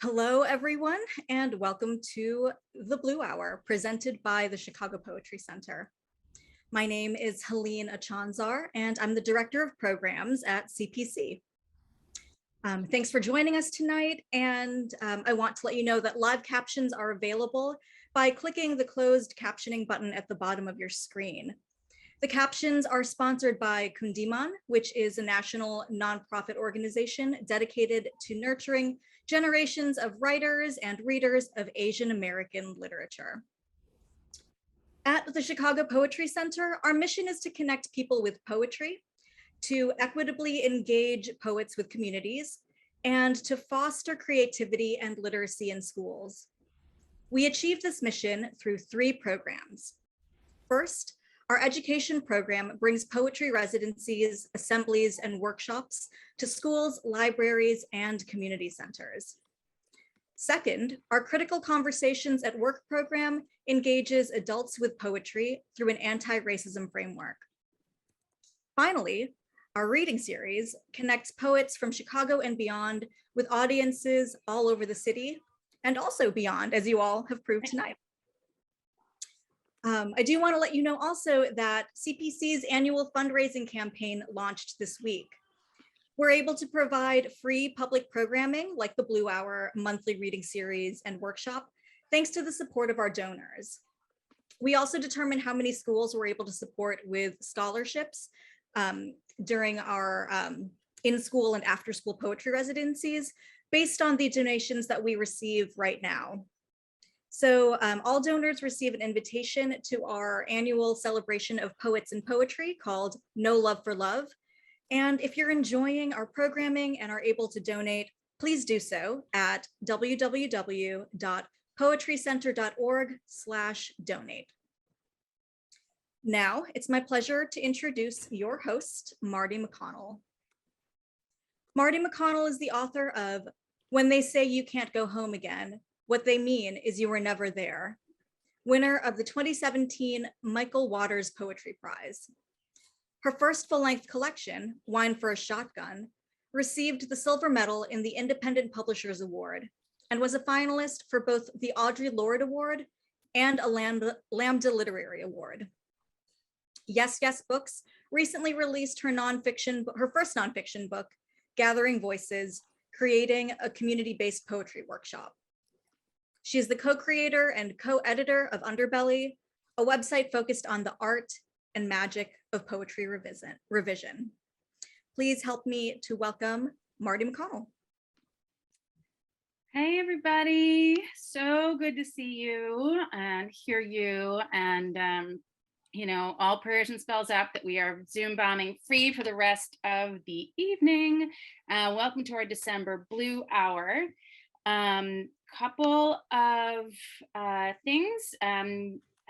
Hello, everyone, and welcome to the Blue Hour, presented by the Chicago Poetry Center. My name is Helene Achanzar, and I'm the Director of Programs at CPC. Thanks for joining us tonight, and I want to let you know that live captions are available by clicking the closed captioning button at the bottom of your screen. The captions are sponsored by Kundiman, which is a national nonprofit organization dedicated to nurturing generations of writers and readers of Asian American literature. At the Chicago Poetry Center, our mission is to connect people with poetry, to equitably engage poets with communities, and to foster creativity and literacy in schools. We achieve this mission through 3 programs. First, our education program brings poetry residencies, assemblies, and workshops to schools, libraries, and community centers. Second, our Critical Conversations at Work program engages adults with poetry through an anti-racism framework. Finally, our reading series connects poets from Chicago and beyond with audiences all over the city and also beyond, as you all have proved tonight. I do want to let you know also that CPC's annual fundraising campaign launched this week. We're able to provide free public programming like the Blue Hour monthly reading series and workshop, thanks to the support of our donors. We also determine how many schools we're able to support with scholarships during our in-school and after-school poetry residencies based on the donations that we receive right now. So all donors receive an invitation to our annual celebration of poets and poetry called No Love for Love. And if you're enjoying our programming and are able to donate, please do so at www.poetrycenter.org/donate. Now, it's my pleasure to introduce your host, Marty McConnell. Marty McConnell is the author of When They Say You Can't Go Home Again, What They Mean Is You Were Never There, winner of the 2017 Michael Waters Poetry Prize. Her first full-length collection, Wine for a Shotgun, received the silver medal in the Independent Publishers Award and was a finalist for both the Audre Lorde Award and a Lambda Literary Award. Yes Yes Books recently released her first nonfiction book, Gathering Voices, Creating a Community-Based Poetry Workshop. She is the co-creator and co-editor of Underbelly, a website focused on the art and magic of poetry revision. Please help me to welcome Marty McConnell. Hey everybody, so good to see you and hear you, and all prayers and spells out that we are Zoom bombing free for the rest of the evening. Welcome to our December Blue Hour. Couple of things.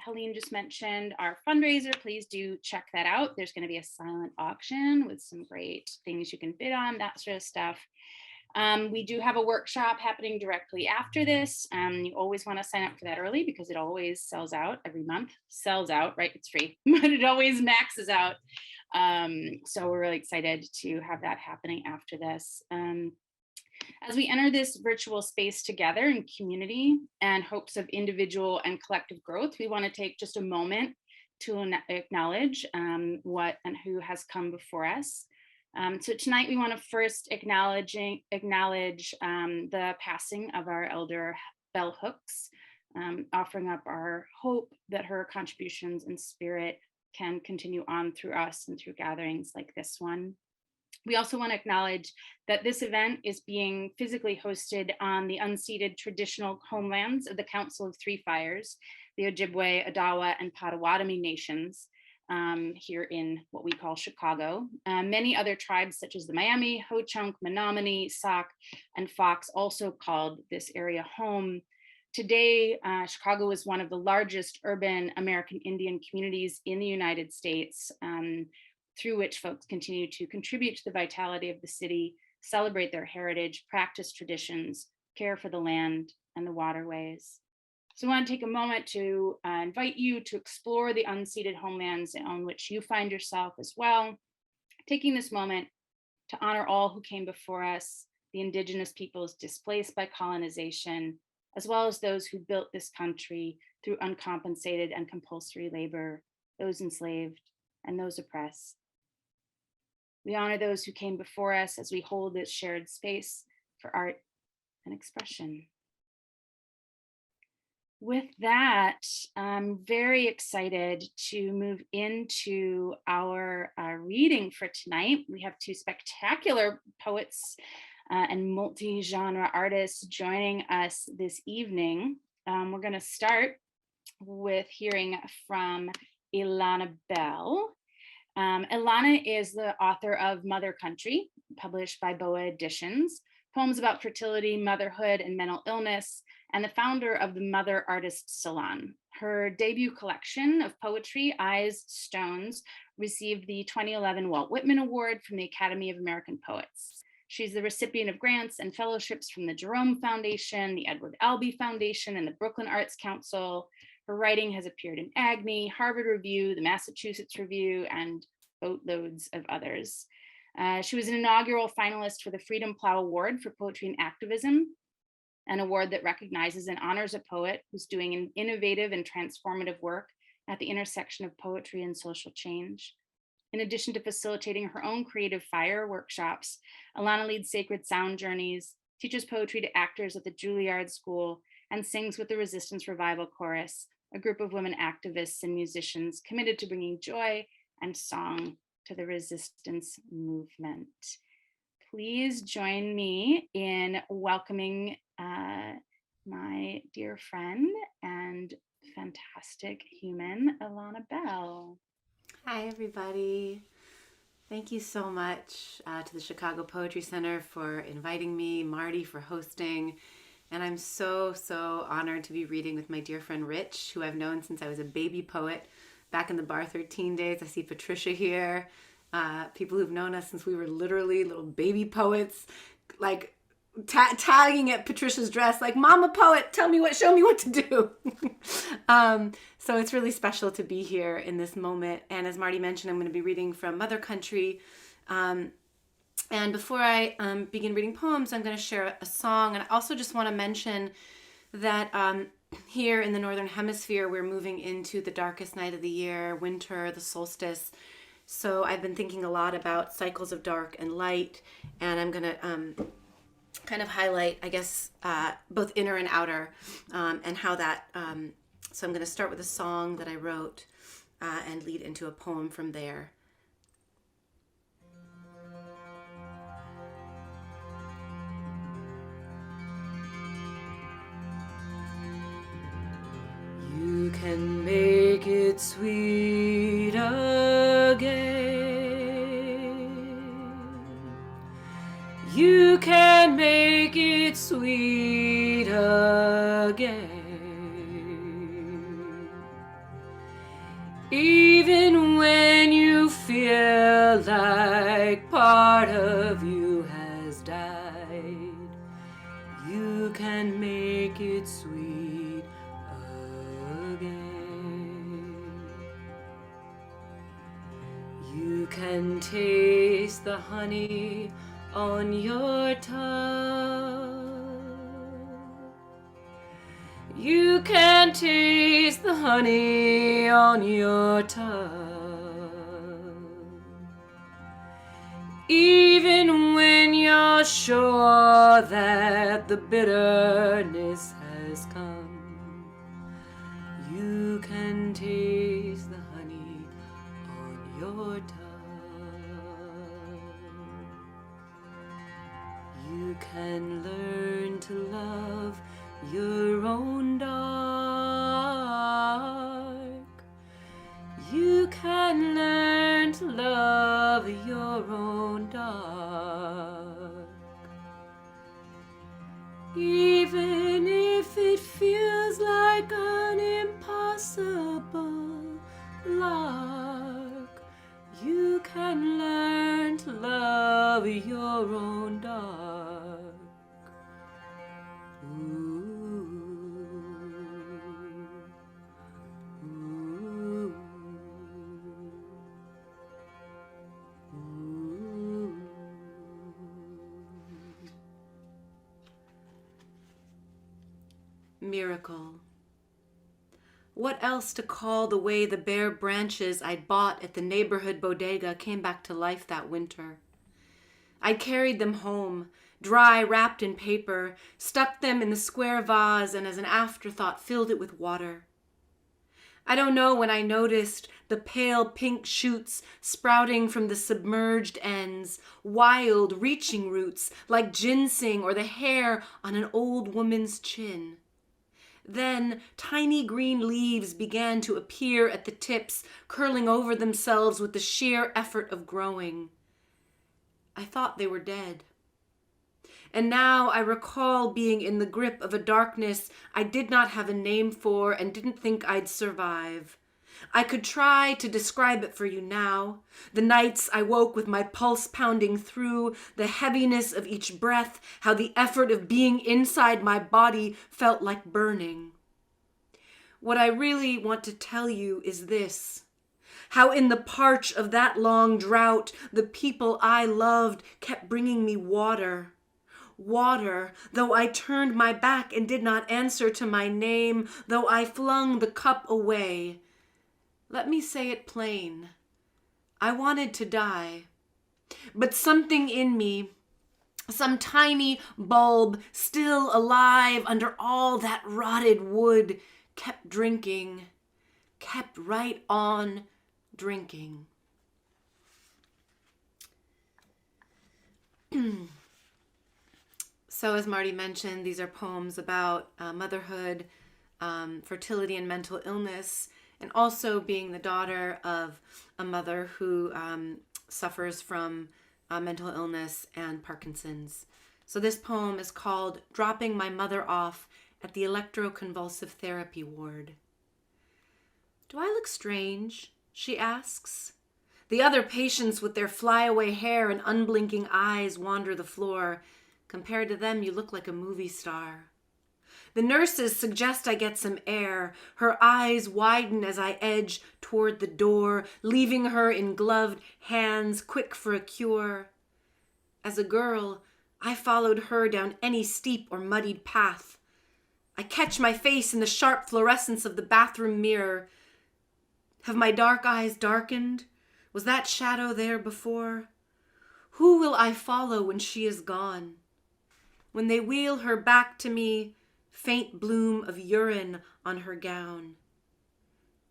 Helene just mentioned our fundraiser. Please do check that out. There's going to be a silent auction with some great things you can bid on, that sort of stuff. We do have a workshop happening directly after this. You always want to sign up for that early because it always sells out every month. Sells out, right? It's free, but it always maxes out. So we're really excited to have that happening after this. As we enter this virtual space together in community and hopes of individual and collective growth, we want to take just a moment to acknowledge what and who has come before us. So tonight we want to first acknowledge the passing of our elder Bell Hooks, offering up our hope that her contributions and spirit can continue on through us and through gatherings like this one. We also want to acknowledge that this event is being physically hosted on the unceded traditional homelands of the Council of Three Fires, the Ojibwe, Odawa, and Potawatomi nations here in what we call Chicago. Many other tribes such as the Miami, Ho-Chunk, Menominee, Sauk, and Fox also called this area home. Today, Chicago is one of the largest urban American Indian communities in the United States, through which folks continue to contribute to the vitality of the city, celebrate their heritage, practice traditions, care for the land and the waterways. So I want to take a moment to invite you to explore the unceded homelands on which you find yourself as well, taking this moment to honor all who came before us, the indigenous peoples displaced by colonization, as well as those who built this country through uncompensated and compulsory labor, those enslaved and those oppressed. We honor those who came before us as we hold this shared space for art and expression. With that, I'm very excited to move into our reading for tonight. We have two spectacular poets and multi-genre artists joining us this evening. We're going to start with hearing from Elana Bell. Elana is the author of Mother Country, published by Boa Editions, poems about fertility, motherhood, and mental illness, and the founder of the Mother Artist Salon. Her debut collection of poetry, Eyes Stones, received the 2011 Walt Whitman Award from the Academy of American Poets. She's the recipient of grants and fellowships from the Jerome Foundation, the Edward Albee Foundation, and the Brooklyn Arts Council. Her writing has appeared in Agni, Harvard Review, the Massachusetts Review, and boatloads of others. She was an inaugural finalist for the Freedom Plow Award for Poetry and Activism, an award that recognizes and honors a poet who's doing an innovative and transformative work at the intersection of poetry and social change. In addition to facilitating her own creative fire workshops, Elana leads sacred sound journeys, teaches poetry to actors at the Juilliard School, and sings with the Resistance Revival Chorus, a group of women activists and musicians committed to bringing joy and song to the resistance movement. Please join me in welcoming my dear friend and fantastic human, Elana Bell. Hi, everybody. Thank you so much to the Chicago Poetry Center for inviting me, Marty for hosting, and I'm so honored to be reading with my dear friend Rich, who I've known since I was a baby poet back in the Bar 13 days. I see Patricia here, people who've known us since we were literally little baby poets, like tagging at Patricia's dress, like, Mama Poet, show me what to do. So it's really special to be here in this moment. And as Marty mentioned, I'm going to be reading from Mother Country. And before I begin reading poems, I'm going to share a song. And I also just want to mention that here in the Northern Hemisphere, we're moving into the darkest night of the year, winter, the solstice. So I've been thinking a lot about cycles of dark and light. And I'm going to kind of highlight, I guess, both inner and outer, and how that, so I'm going to start with a song that I wrote and lead into a poem from there. You can make it sweet again. You can make it sweet again. Even when you feel like part of you has died, you can make it sweet again. You can taste the honey on your tongue. You can taste the honey on your tongue. Even when you're sure that the bitterness has come, you can taste the honey on your tongue. You can learn to love your own dark. You can learn to love your own dark. Even if it feels like an impossible lark, you can learn to love your own dark. miracle. What else to call the way the bare branches I'd bought at the neighborhood bodega came back to life that winter? I carried them home, dry, wrapped in paper, stuck them in the square vase, and as an afterthought filled it with water. I don't know when I noticed the pale pink shoots sprouting from the submerged ends, wild, reaching roots like ginseng or the hair on an old woman's chin. Then tiny green leaves began to appear at the tips, curling over themselves with the sheer effort of growing. I thought they were dead. And now I recall being in the grip of a darkness I did not have a name for and didn't think I'd survive. I could try to describe it for you now. The nights I woke with my pulse pounding through, the heaviness of each breath, how the effort of being inside my body felt like burning. What I really want to tell you is this. How in the parch of that long drought, the people I loved kept bringing me water. Water, though I turned my back and did not answer to my name, though I flung the cup away. Let me say it plain. I wanted to die. But something in me, some tiny bulb still alive under all that rotted wood, kept drinking, kept right on drinking. So as Marty mentioned, these are poems about motherhood, fertility and mental illness, and also being the daughter of a mother who suffers from mental illness and Parkinson's. So this poem is called Dropping My Mother Off at the Electro-Convulsive Therapy Ward. Do I look strange? She asks. The other patients with their flyaway hair and unblinking eyes wander the floor. Compared to them, you look like a movie star. The nurses suggest I get some air. Her eyes widen as I edge toward the door, leaving her in gloved hands, quick for a cure. As a girl, I followed her down any steep or muddied path. I catch my face in the sharp fluorescence of the bathroom mirror. Have my dark eyes darkened? Was that shadow there before? Who will I follow when she is gone? When they wheel her back to me, faint bloom of urine on her gown.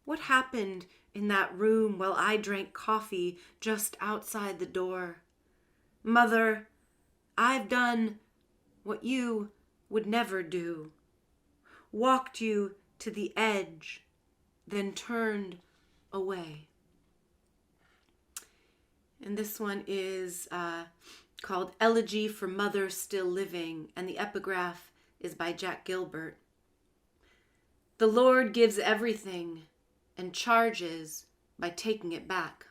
What happened in that room while I drank coffee just outside the door? Mother, I've done what you would never do. Walked you to the edge, then turned away. And this one is called Elegy for Mother Still Living, and the epigraph is by Jack Gilbert. The Lord gives everything and charges by taking it back.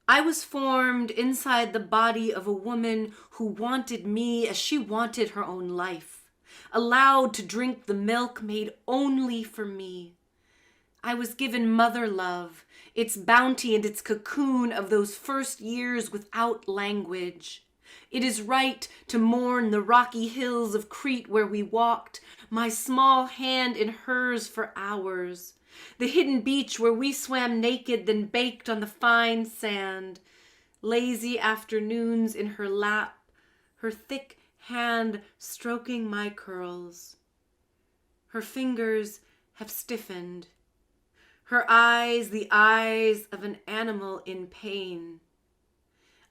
I was formed inside the body of a woman who wanted me as she wanted her own life, allowed to drink the milk made only for me. I was given mother love, its bounty and its cocoon of those first years without language. It is right to mourn the rocky hills of Crete where we walked, my small hand in hers for hours. The hidden beach where we swam naked, then baked on the fine sand. Lazy afternoons in her lap, her thick hand stroking my curls. Her fingers have stiffened. Her eyes, the eyes of an animal in pain.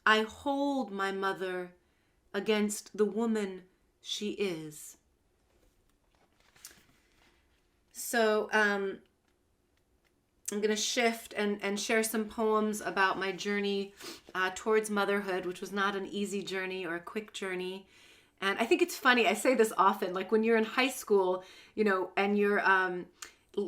I hold my mother against the woman she is. So I'm going to shift and share some poems about my journey towards motherhood, which was not an easy journey or a quick journey. And I think it's funny, I say this often, like when you're in high school, you know, and you're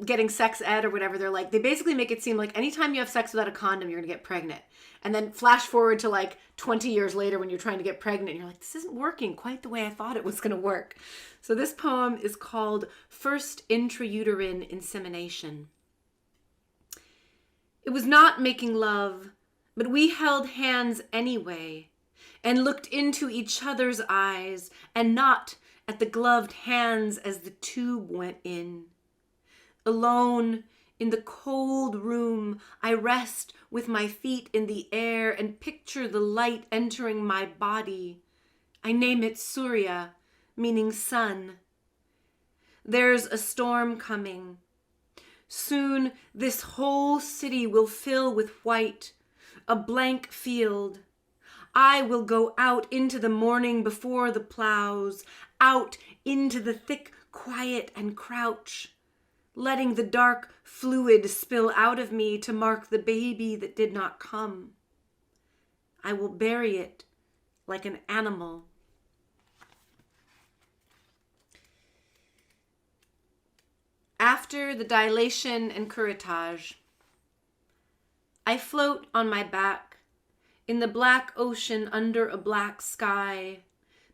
getting sex ed or whatever, they're like, they basically make it seem like anytime you have sex without a condom, you're going to get pregnant. And then flash forward to like 20 years later when you're trying to get pregnant, and you're like, this isn't working quite the way I thought it was going to work. So this poem is called First Intrauterine Insemination. It was not making love, but we held hands anyway and looked into each other's eyes, and not at the gloved hands as the tube went in. Alone in the cold room, I rest with my feet in the air and picture the light entering my body. I name it Surya, meaning sun. There's a storm coming. Soon this whole city will fill with white, a blank field. I will go out into the morning before the plows, out into the thick quiet and crouch, letting the dark fluid spill out of me to mark the baby that did not come. I will bury it like an animal. After the dilation and curettage, I float on my back in the black ocean under a black sky,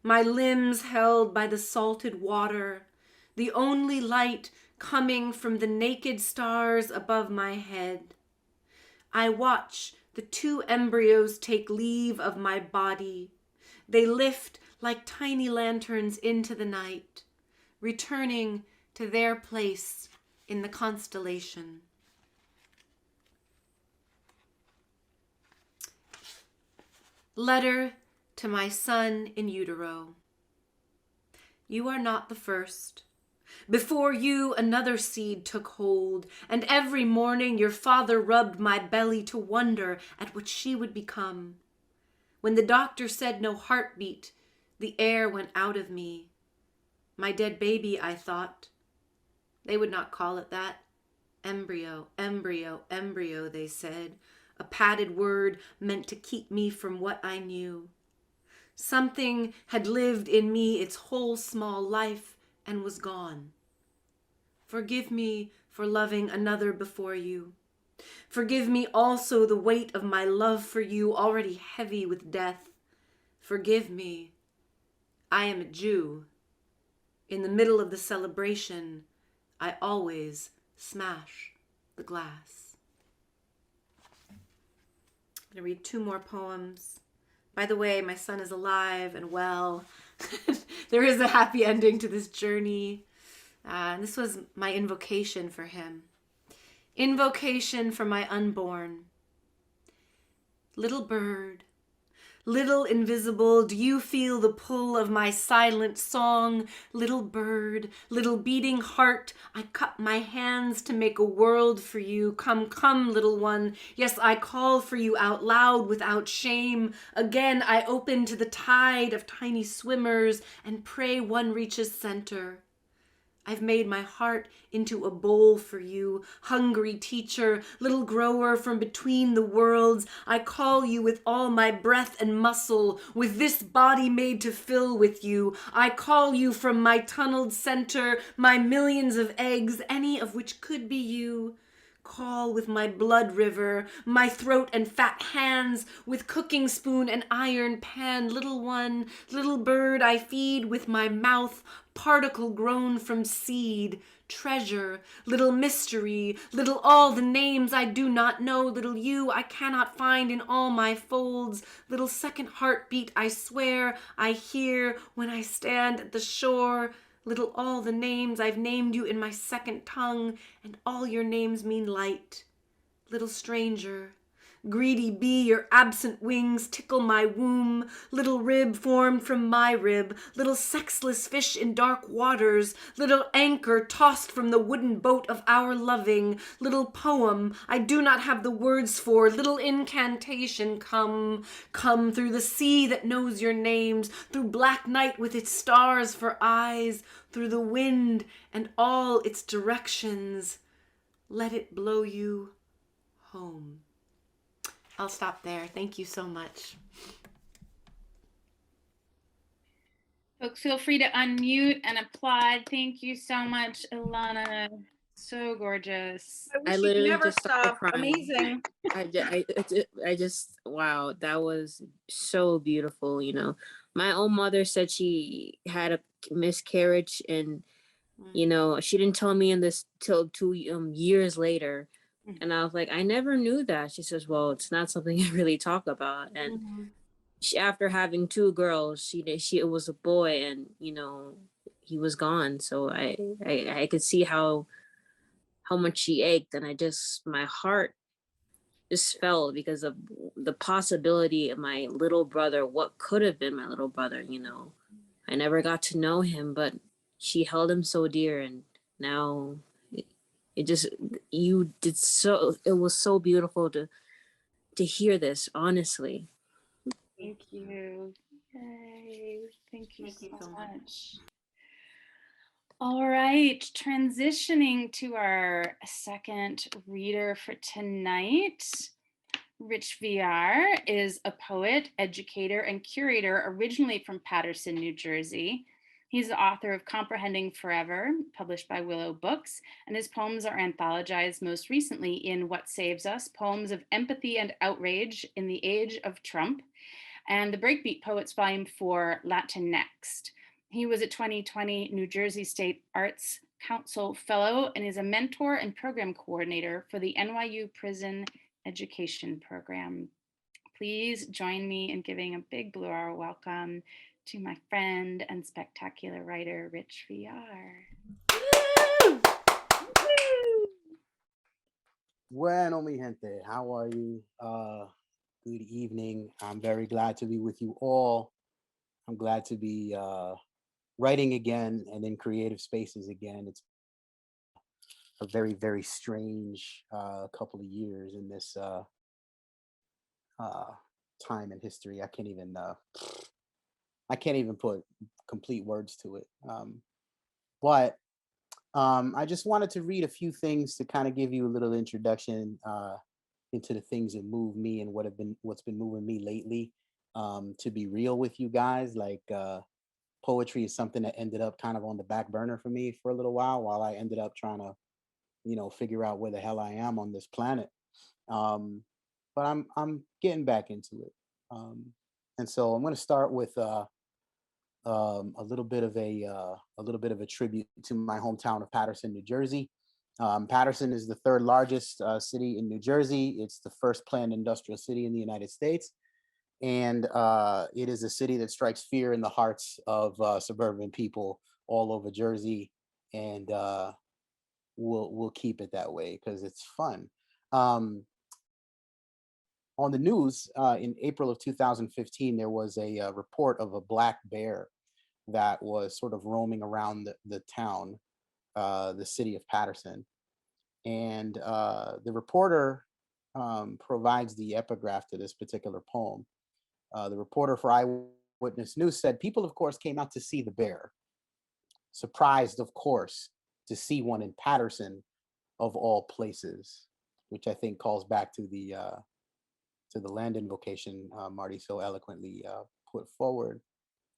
my limbs held by the salted water, the only light coming from the naked stars above my head. I watch the two embryos take leave of my body. They lift like tiny lanterns into the night, returning to their place in the constellation. Letter to my son in utero. You are not the first. Before you, another seed took hold, and every morning your father rubbed my belly to wonder at what she would become. When the doctor said no heartbeat, the air went out of me. My dead baby, I thought. They would not call it that. Embryo, embryo, embryo, they said, a padded word meant to keep me from what I knew. Something had lived in me its whole small life and was gone. Forgive me for loving another before you. Forgive me also the weight of my love for you, already heavy with death. Forgive me. I am a Jew. In the middle of the celebration, I always smash the glass. I'm going to read 2 more poems. By the way, my son is alive and well. There is a happy ending to this journey. And this was my invocation for him. Invocation for my unborn. Little bird, little invisible, do you feel the pull of my silent song? Little bird, little beating heart, I cup my hands to make a world for you. Come, come, little one. Yes, I call for you out loud without shame. Again, I open to the tide of tiny swimmers and pray one reaches center. I've made my heart into a bowl for you, hungry teacher, little grower from between the worlds. I call you with all my breath and muscle, with this body made to fill with you. I call you from my tunneled center, my millions of eggs, any of which could be you. Call with my blood river, my throat and fat hands, with cooking spoon and iron pan. Little one, little bird, I feed with my mouth, particle grown from seed, treasure, little mystery, little all the names I do not know, little you I cannot find in all my folds, little second heartbeat I swear I hear when I stand at the shore. Little all the names I've named you in my second tongue, and all your names mean light. Little stranger, greedy bee, your absent wings tickle my womb. Little rib formed from my rib, little sexless fish in dark waters, little anchor tossed from the wooden boat of our loving. Little poem I do not have the words for, little incantation, come, come through the sea that knows your names, through black night with its stars for eyes, through the wind and all its directions. Let it blow you home. I'll stop there. Thank you so much. Folks, feel free to unmute and applaud. Thank you so much, Elana. So gorgeous. I wish I you'd literally never just started stop. crying. Amazing. I just, wow, that was so beautiful. You know, my own mother said she had a miscarriage, and you know, she didn't tell me in this till 2 years later. And I was like, I never knew that. She says, well, it's not something I really talk about. And she, after having 2 girls, it was a boy, and you know, he was gone. So I could see how much she ached, and my heart just fell because of the possibility of my little brother, what could have been my little brother, you know. I never got to know him, but she held him so dear, and now it just, you did so, it was so beautiful to hear this, honestly. Thank you. Yay. Thank you Thank you so so much. much. All right, transitioning to our second reader for tonight. Rich Villar is a poet, educator, and curator originally from Paterson, New Jersey. He's the author of Comprehending Forever, published by Willow Books, and his poems are anthologized most recently in What Saves Us, Poems of Empathy and Outrage in the Age of Trump, and the Breakbeat Poets Volume 4, Latinx. He was a 2020 New Jersey State Arts Council Fellow and is a mentor and program coordinator for the NYU Prison Education Program. Please join me in giving a big Blue Hour welcome to my friend and spectacular writer, Rich Villar. Bueno, mi gente, how are you? Good evening. I'm very glad to be with you all. I'm glad to be writing again and in creative spaces again. It's a very, very strange couple of years in this time in history. I can't even put complete words to it. But I just wanted to read a few things to kind of give you a little introduction into the things that move me and what's been moving me lately. To be real with you guys, like poetry is something that ended up kind of on the back burner for me for a little while I ended up trying to, figure out where the hell I am on this planet. But I'm getting back into it. And so I'm going to start with a little bit of a tribute to my hometown of Paterson, New Jersey. Paterson is the third largest city in New Jersey. It's the first planned industrial city in the United States, and it is a city that strikes fear in the hearts of suburban people all over Jersey, and we'll keep it that way because it's fun. On the news in April of 2015, there was a report of a black bear that was sort of roaming around the town, the city of Paterson. And the reporter provides the epigraph to this particular poem. The reporter for Eyewitness News said, "People, of course, came out to see the bear. Surprised, of course, to see one in Paterson, of all places," which I think calls back to the land invocation Marty so eloquently put forward.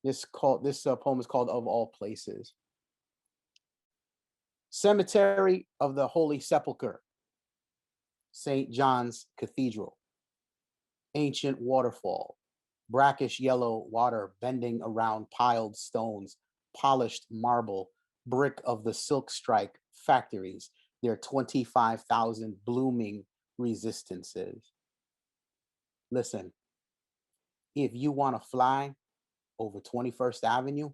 This poem is called "Of All Places." Cemetery of the Holy Sepulchre, St. John's Cathedral. Ancient waterfall, brackish yellow water bending around piled stones, polished marble, brick of the silk strike factories, their 25,000 blooming resistances. Listen, if you want to fly over 21st Avenue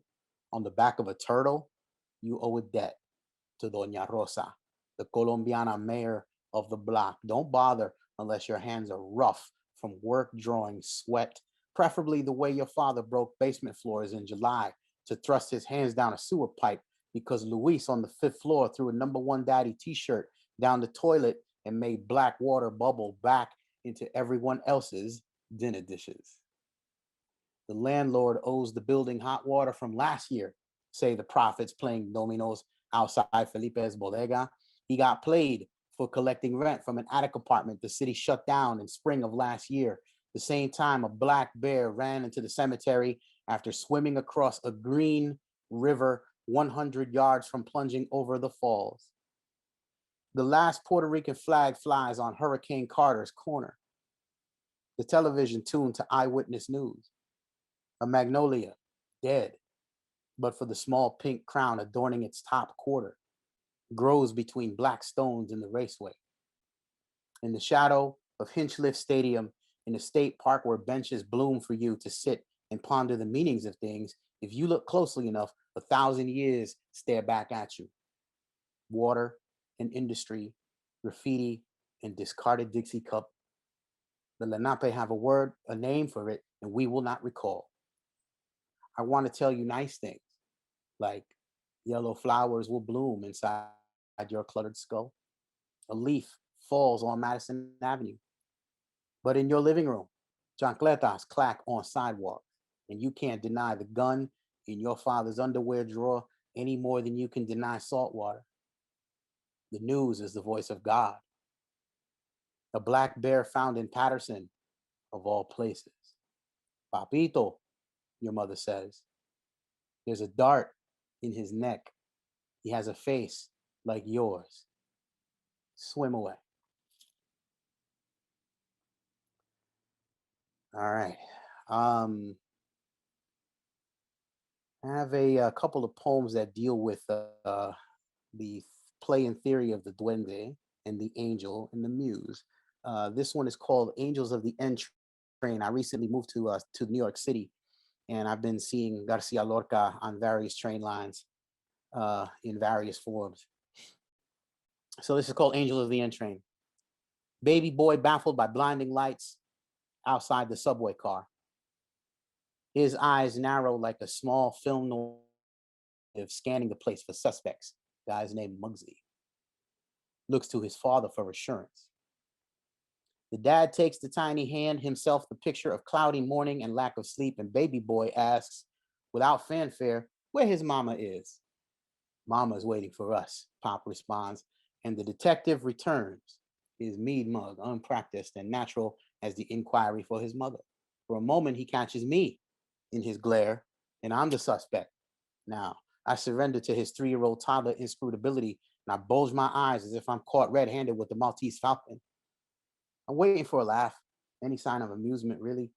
on the back of a turtle, you owe a debt to Doña Rosa, the Colombiana mayor of the block. Don't bother unless your hands are rough from work drawing sweat, preferably the way your father broke basement floors in July to thrust his hands down a sewer pipe because Luis on the 5th floor threw a number one daddy t-shirt down the toilet and made black water bubble back into everyone else's dinner dishes. The landlord owes the building hot water from last year, say the prophets playing dominoes outside Felipe's bodega. He got played for collecting rent from an attic apartment the city shut down in spring of last year. The same time, a black bear ran into the cemetery after swimming across a green river 100 yards from plunging over the falls. The last Puerto Rican flag flies on Hurricane Carter's corner. The television tuned to Eyewitness News. A magnolia, dead, but for the small pink crown adorning its top quarter, grows between black stones in the raceway. In the shadow of Hinchliff Stadium, in a state park where benches bloom for you to sit and ponder the meanings of things, if you look closely enough, 1,000 years stare back at you. Water and industry, graffiti and discarded Dixie cup. The Lenape have a name for it, and we will not recall. I want to tell you nice things, like yellow flowers will bloom inside your cluttered skull. A leaf falls on Madison Avenue. But in your living room, chancletas clack on sidewalks, and you can't deny the gun in your father's underwear drawer any more than you can deny salt water. The news is the voice of God. A black bear found in Patterson, of all places. Papito, your mother says. There's a dart in his neck. He has a face like yours. Swim away. All right. I have a couple of poems that deal with the play and theory of the duende and the angel and the muse. This one is called Angels of the Entrain. I recently moved to New York City, and I've been seeing Garcia Lorca on various train lines in various forms. So this is called Angel of the Entrain. Baby boy baffled by blinding lights outside the subway car. His eyes narrow like a small film noir scanning the place for suspects. Guy's named Muggsy. Looks to his father for assurance. The dad takes the tiny hand, himself the picture of cloudy morning and lack of sleep, and baby boy asks, without fanfare, where his mama is. Mama's waiting for us, Pop responds, and the detective returns, his mead mug unpracticed and natural as the inquiry for his mother. For a moment, he catches me in his glare, and I'm the suspect. Now, I surrender to his 3-year-old toddler inscrutability, and I bulge my eyes as if I'm caught red-handed with the Maltese Falcon. I'm waiting for a laugh, any sign of amusement, really.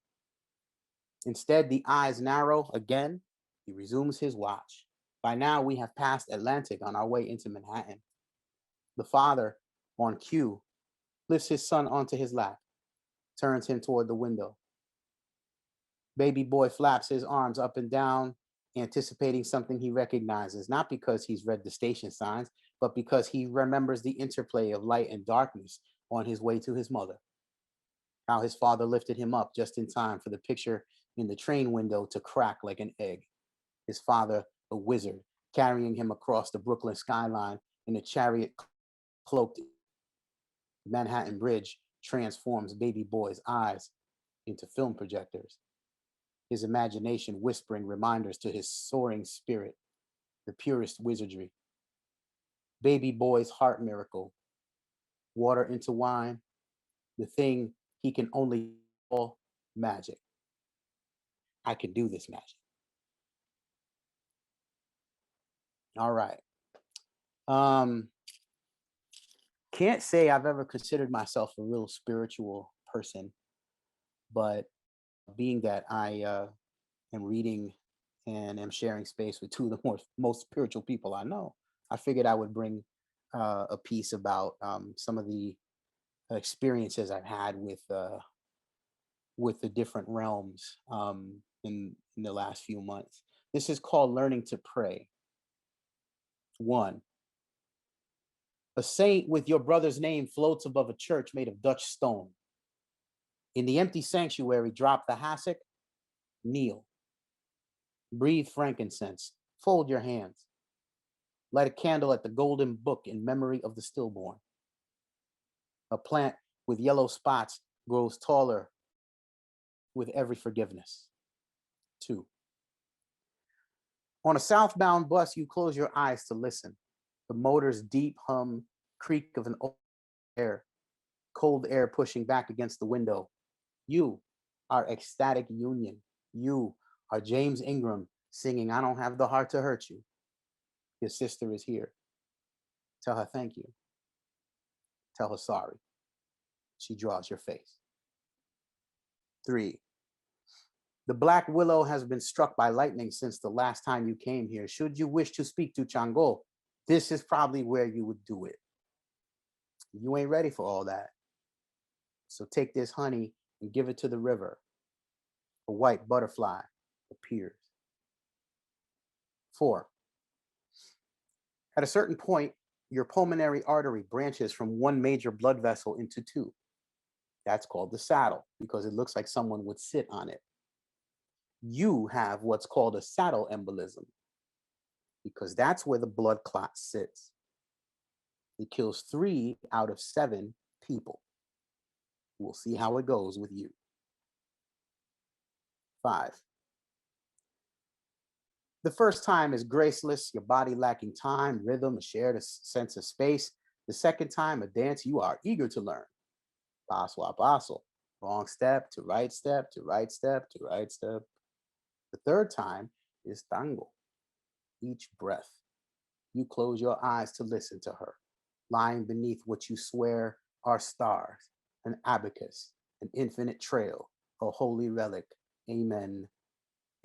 Instead, the eyes narrow again. He resumes his watch. By now, we have passed Atlantic on our way into Manhattan. The father, on cue, lifts his son onto his lap, turns him toward the window. Baby boy flaps his arms up and down, anticipating something he recognizes, not because he's read the station signs, but because he remembers the interplay of light and darkness on his way to his mother. How his father lifted him up just in time for the picture in the train window to crack like an egg. His father, a wizard, carrying him across the Brooklyn skyline in a chariot cloaked. Manhattan Bridge transforms baby boy's eyes into film projectors, his imagination whispering reminders to his soaring spirit, the purest wizardry. Baby boy's heart miracle, water into wine, the thing he can only call magic. I can do this magic. All right. Can't say I've ever considered myself a real spiritual person, but being that I am reading and am sharing space with two of the most spiritual people I know, I figured I would bring a piece about some of the experiences I've had with the different realms in the last few months. This is called Learning to Pray. 1. A saint with your brother's name floats above a church made of Dutch stone. In the empty sanctuary, drop the hassock, kneel. Breathe frankincense, fold your hands. Light a candle at the golden book in memory of the stillborn. A plant with yellow spots grows taller with every forgiveness. 2. On a southbound bus, you close your eyes to listen. The motor's deep hum, creak of an old air, cold air pushing back against the window. You are ecstatic union. You are James Ingram singing, I don't have the heart to hurt you. Your sister is here. Tell her thank you. Tell her sorry. She draws your face. 3. The black willow has been struck by lightning since the last time you came here. Should you wish to speak to Chango, this is probably where you would do it. You ain't ready for all that. So take this honey and give it to the river. A white butterfly appears. 4. At a certain point, your pulmonary artery branches from one major blood vessel into two. That's called the saddle because it looks like someone would sit on it. You have what's called a saddle embolism because that's where the blood clot sits. It kills 3 out of 7 people. We'll see how it goes with you. 5. The first time is graceless, your body lacking time, rhythm, a shared sense of space. The second time, a dance you are eager to learn. Paso a paso. Wrong step to right step to right step to right step. The third time is tango. Each breath, you close your eyes to listen to her, lying beneath what you swear are stars, an abacus, an infinite trail, a holy relic. Amen.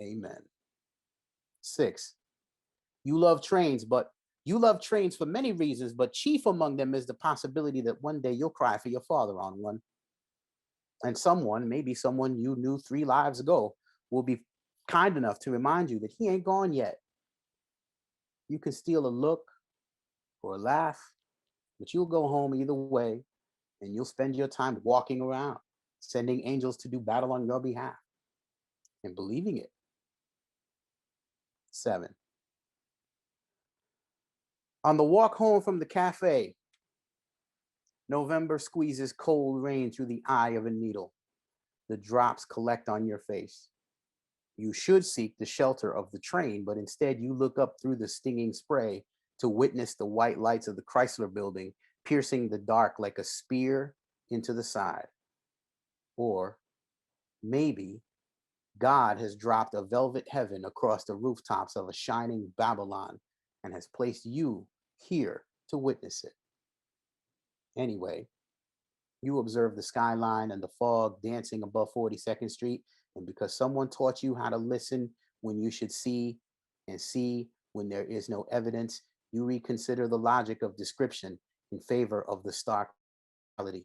Amen. 6. You love trains, but you love trains for many reasons, but chief among them is the possibility that one day you'll cry for your father on one. And someone, maybe someone you knew 3 lives ago, will be kind enough to remind you that he ain't gone yet. You can steal a look or a laugh, but you'll go home either way, and you'll spend your time walking around, sending angels to do battle on your behalf, and believing it. 7. On the walk home from the cafe, November squeezes cold rain through the eye of a needle. The drops collect on your face. You should seek the shelter of the train, but instead you look up through the stinging spray to witness the white lights of the Chrysler building piercing the dark like a spear into the side. Or maybe God has dropped a velvet heaven across the rooftops of a shining Babylon and has placed you here to witness it. Anyway, you observe the skyline and the fog dancing above 42nd Street, and because someone taught you how to listen when you should see and see when there is no evidence, you reconsider the logic of description in favor of the stark reality.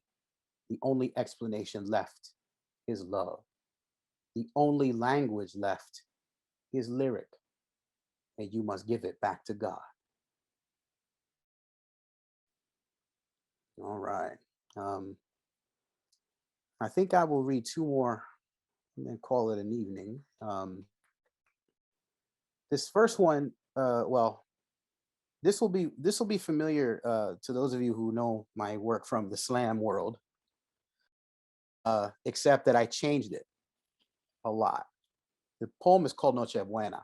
The only explanation left is love. The only language left is lyric, and you must give it back to God. All right. I think I will read 2 more and then call it an evening. This first one, well, this will be familiar to those of you who know my work from the slam world, except that I changed it a lot. The poem is called Noche Buena,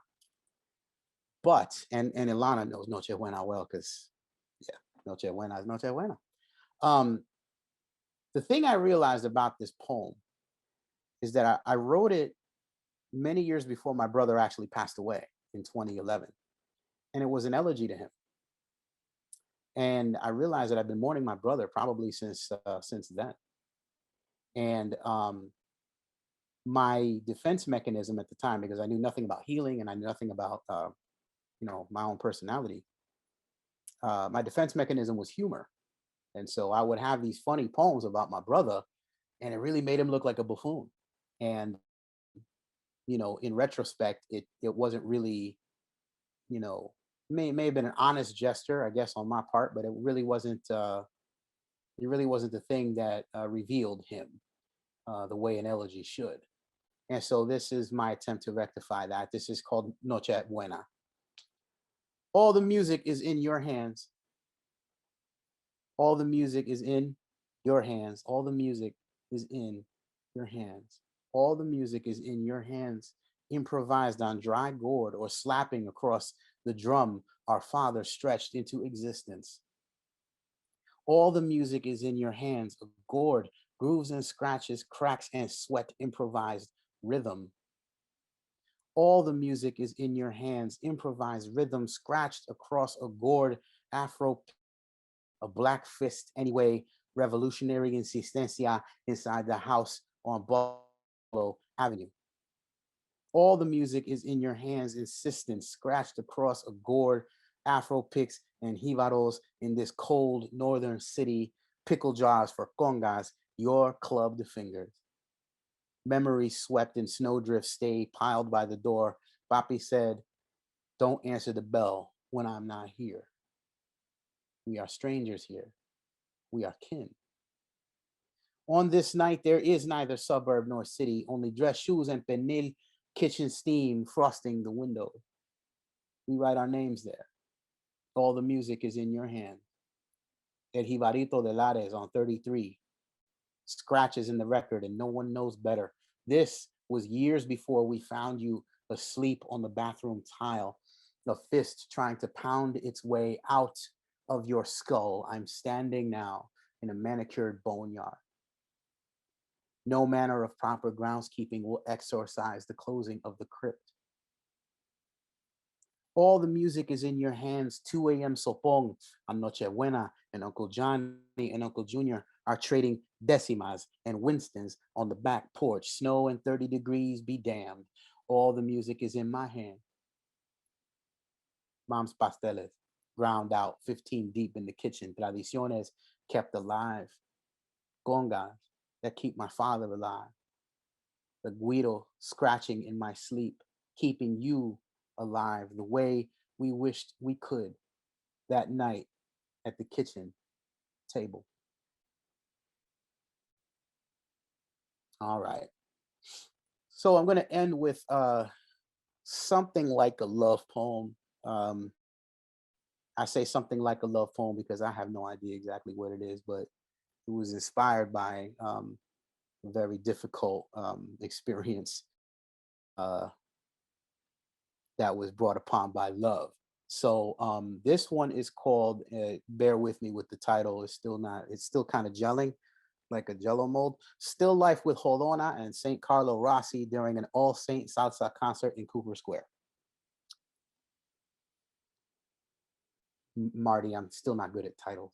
but and Elana knows Noche Buena well because yeah, Noche Buena is Noche Buena. The thing I realized about this poem is that I wrote it many years before my brother actually passed away in 2011, and it was an elegy to him. And I realized that I've been mourning my brother probably since then. And my defense mechanism at the time, because I knew nothing about healing and I knew nothing about my own personality, my defense mechanism was humor. And so I would have these funny poems about my brother, and it really made him look like a buffoon. And in retrospect, it wasn't really, may have been an honest gesture, I guess, on my part, but it really wasn't. It really wasn't the thing that revealed him the way an elegy should. And so this is my attempt to rectify that. This is called Noche Buena. All the music is in your hands. All the music is in your hands. All the music is in your hands. All the music is in your hands, improvised on dry gourd or slapping across the drum our father stretched into existence. All the music is in your hands, a gourd, grooves and scratches, cracks and sweat, improvised rhythm. All the music is in your hands, improvised rhythm, scratched across a gourd, afro, a black fist, anyway, revolutionary insistencia inside the house on Buffalo Avenue. All the music is in your hands, insistence, scratched across a gourd, afro picks and jibaros in this cold northern city, pickle jars for congas, your clubbed fingers. Memories swept in snowdrift stay piled by the door. Papi said, don't answer the bell when I'm not here. We are strangers here. We are kin. On this night, there is neither suburb nor city, only dress shoes and pernil kitchen steam frosting the window. We write our names there. All the music is in your hand. El Jibarito de Lares on 33. Scratches in the record, and no one knows better. This was years before we found you asleep on the bathroom tile, a fist trying to pound its way out of your skull. I'm standing now in a manicured boneyard. No manner of proper groundskeeping will exorcise the closing of the crypt. All the music is in your hands. 2 a.m. sopong on Noche Buena, and Uncle Johnny and Uncle Junior are trading decimas and Winstons on the back porch. Snow and 30 degrees be damned. All the music is in my hand. Mom's pasteles ground out 15 deep in the kitchen. Tradiciones kept alive. Congas that keep my father alive. The guido scratching in my sleep, keeping you alive the way we wished we could that night at the kitchen table. All right. So I'm going to end with something like a love poem. I say something like a love poem because I have no idea exactly what it is, but it was inspired by a very difficult experience that was brought upon by love. So this one is called, bear with me with the title, it's still kind of gelling like a jello mold. Still Life with Jodona and St. Carlo Rossi during an All Saint Southside concert in Cooper Square. Marty, I'm still not good at titles.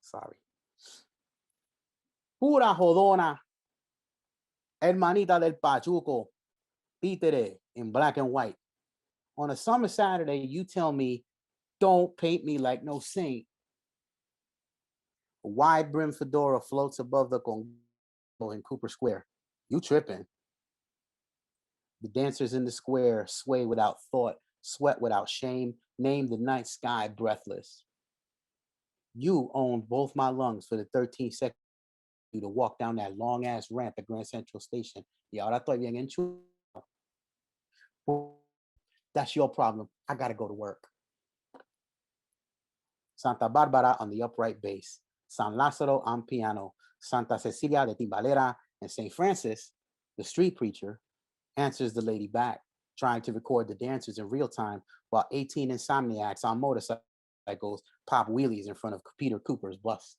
Sorry. Pura Jodona, hermanita del Pachuco, títere in black and white. On a summer Saturday, you tell me, don't paint me like no saint. A wide brim fedora floats above the Congo in Cooper Square. You tripping. The dancers in the square sway without thought, sweat without shame, name the night sky breathless. You owned both my lungs for the 13 seconds to walk down that long ass ramp at Grand Central Station. Y ahora estoy bien enchulado. That's your problem. I gotta go to work. Santa Barbara on the upright bass, San Lázaro on piano, Santa Cecilia de Timbalera, and St. Francis, the street preacher, answers the lady back, trying to record the dancers in real time while 18 insomniacs on motorcycles pop wheelies in front of Peter Cooper's bust.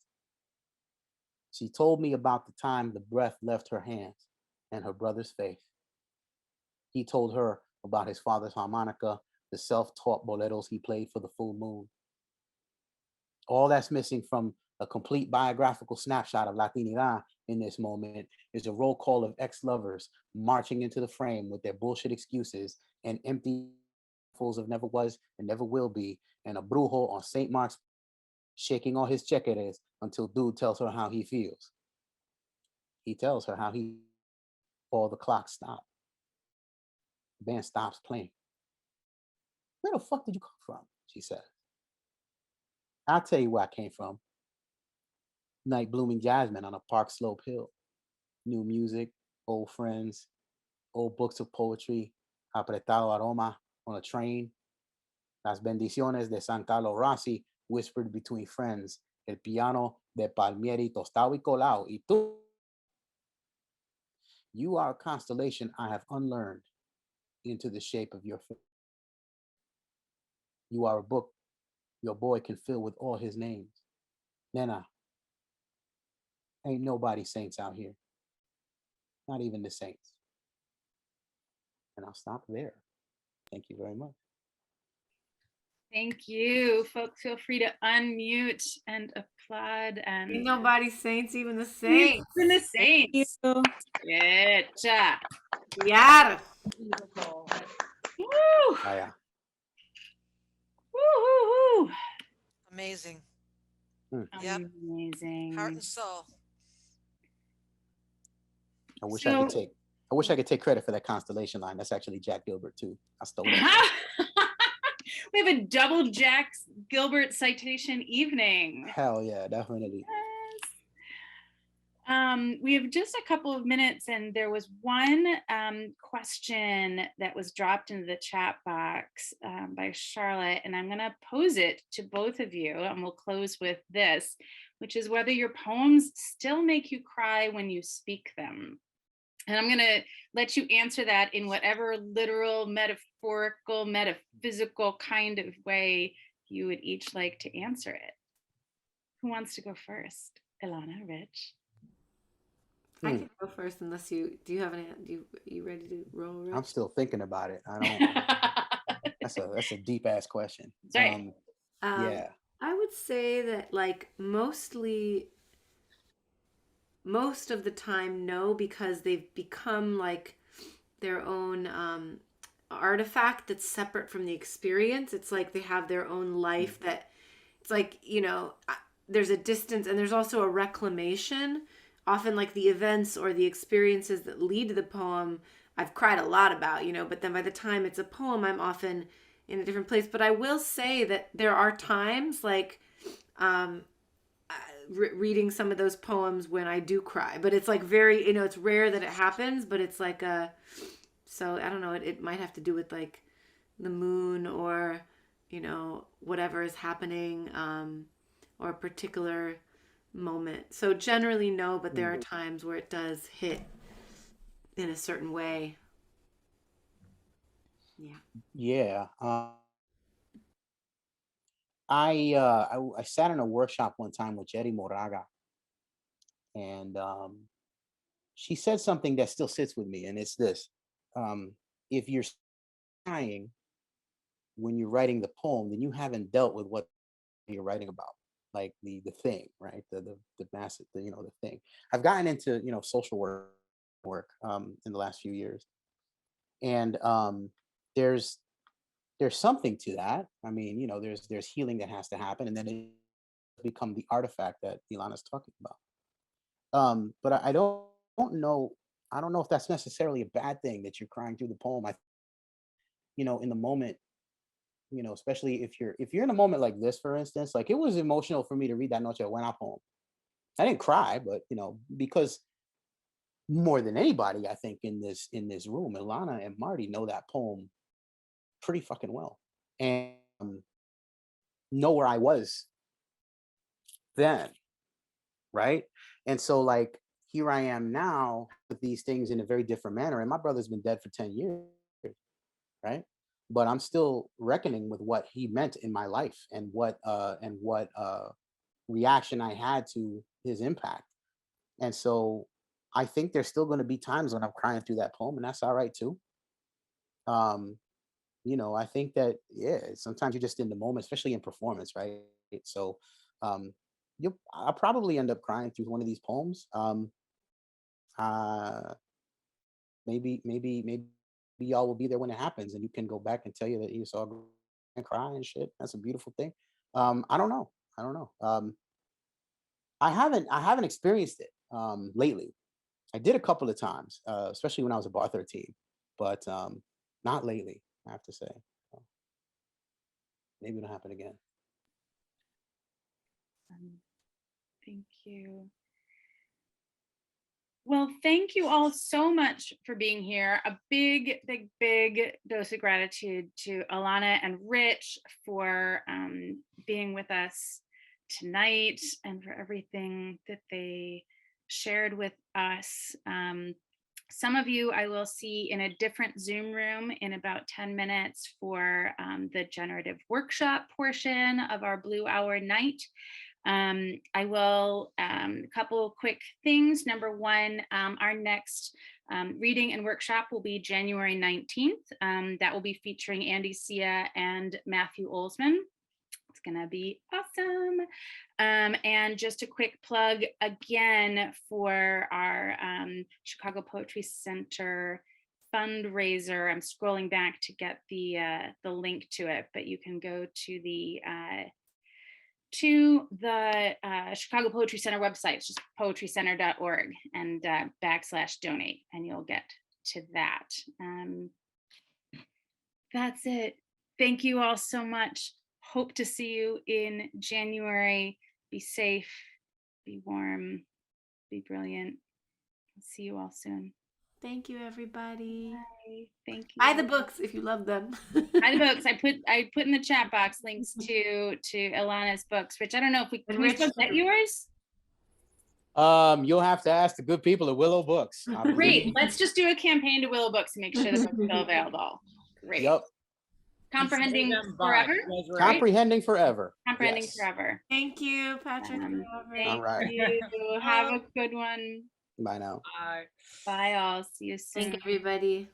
She told me about the time the breath left her hands and her brother's faith. He told her about his father's harmonica, the self-taught boleros he played for the full moon. All that's missing from a complete biographical snapshot of Latinidad in this moment is a roll call of ex-lovers marching into the frame with their bullshit excuses and empty fools of never was and never will be, and a brujo on St. Mark's shaking all his chequeres until dude tells her how he feels. He tells her how he, all the clocks stop. The band stops playing. Where the fuck did you come from? She said. I'll tell you where I came from. Night blooming jasmine on a park slope hill. New music, old friends, old books of poetry, apretado aroma on a train. Las bendiciones de San Carlo Rossi whispered between friends. El piano de Palmieri tostado y colado. Y tú. You are a constellation I have unlearned into the shape of your face. You are a book your boy can fill with all his names. Nena, ain't nobody saints out here. Not even the saints. And I'll stop there. Thank you very much. Thank you. Folks, feel free to unmute and applaud. And Ain't nobody saints, even the saints. Even the saints. Good job. Yeah. Beautiful. Woo! Oh, yeah. Woo, woo, woo. Amazing. Yep. Amazing. Heart and soul. I wish I could take credit for that constellation line. That's actually Jack Gilbert too. I stole it. We have a double Jack Gilbert citation evening. Hell yeah, definitely. We have just a couple of minutes, and there was one question that was dropped into the chat box by Charlotte, and I'm going to pose it to both of you, and we'll close with this, which is whether your poems still make you cry when you speak them. And I'm going to let you answer that in whatever literal, metaphorical, metaphysical kind of way you would each like to answer it. Who wants to go first? Elana, Rich? I can go first unless do you have any, you ready to roll? Rich? I'm still thinking about it. I don't. That's a deep ass question. Sorry. Yeah. I would say that like most of the time, no, because they've become like their own artifact that's separate from the experience. It's like they have their own life that it's like, you know, there's a distance, and there's also a reclamation. Often like the events or the experiences that lead to the poem, I've cried a lot about, you know, but then by the time it's a poem, I'm often in a different place. But I will say that there are times like reading some of those poems when I do cry, but it's like very, you know, it's rare that it happens, but it's like so I don't know, it might have to do with like the moon or, you know, whatever is happening or a particular moment. So generally no, but there are times where it does hit in a certain way. Yeah. I sat in a workshop one time with Jerry Moraga, and she said something that still sits with me, and it's this: if you're crying when you're writing the poem, then you haven't dealt with what you're writing about, like the thing, right? The massive, you know, the thing. I've gotten into, you know, social work in the last few years, and there's something to that. I mean, you know, there's healing that has to happen, and then it become the artifact that Ilana's talking about. But I don't know. I don't know if that's necessarily a bad thing that you're crying through the poem. You know, in the moment, you know, especially if you're in a moment like this, for instance, like it was emotional for me to read that Noche Buena poem. I didn't cry, but you know, because more than anybody, I think in this room, Ilana and Marty know that poem pretty fucking well, and know where I was then, right? And so like here I am now with these things in a very different manner, and my brother's been dead for 10 years, right? But I'm still reckoning with what he meant in my life, and what reaction I had to his impact. And so I think there's still going to be times when I'm crying through that poem, and that's all right too. um you know, I think that, yeah, sometimes you're just in the moment, especially in performance, right? So um I'll probably end up crying through one of these poems. Uh maybe y'all will be there when it happens, and you can go back and tell you that you saw and cry and shit. That's a beautiful thing. I don't know. I haven't experienced it lately. I did a couple of times, especially when I was a bar 13, but not lately, I have to say. So maybe it'll happen again. Thank you. Well, thank you all so much for being here. A big, big, big dose of gratitude to Elana and Rich for being with us tonight, and for everything that they shared with us. Some of you I will see in a different Zoom room in about 10 minutes for the generative workshop portion of our Blue Hour night. I will, a couple quick things. Number one, our next reading and workshop will be January 19th. That will be featuring Andy Sia and Matthew Olsman. It's gonna be awesome. And just a quick plug again for our Chicago Poetry Center fundraiser. I'm scrolling back to get the link to it, but you can go to the Chicago Poetry Center website. It's just poetrycenter.org and /donate, and you'll get to that. That's it. Thank you all so much. Hope to see you in January. Be safe, be warm, be brilliant. See you all soon. Thank you, everybody. Bye. Thank you. Buy the books if you love them. Buy the books. I put in the chat box links to Elana's books, which I don't know if we can we still get yours? You'll have to ask the good people at Willow Books. Great. Let's just do a campaign to Willow Books to make sure the book's still available. Great. Yep. Comprehending forever. Comprehending forever. Comprehending Yes. forever. Thank you, Patrick. Thank All right. you. Have a good one. Bye now. Bye all. See you soon. Thank everybody.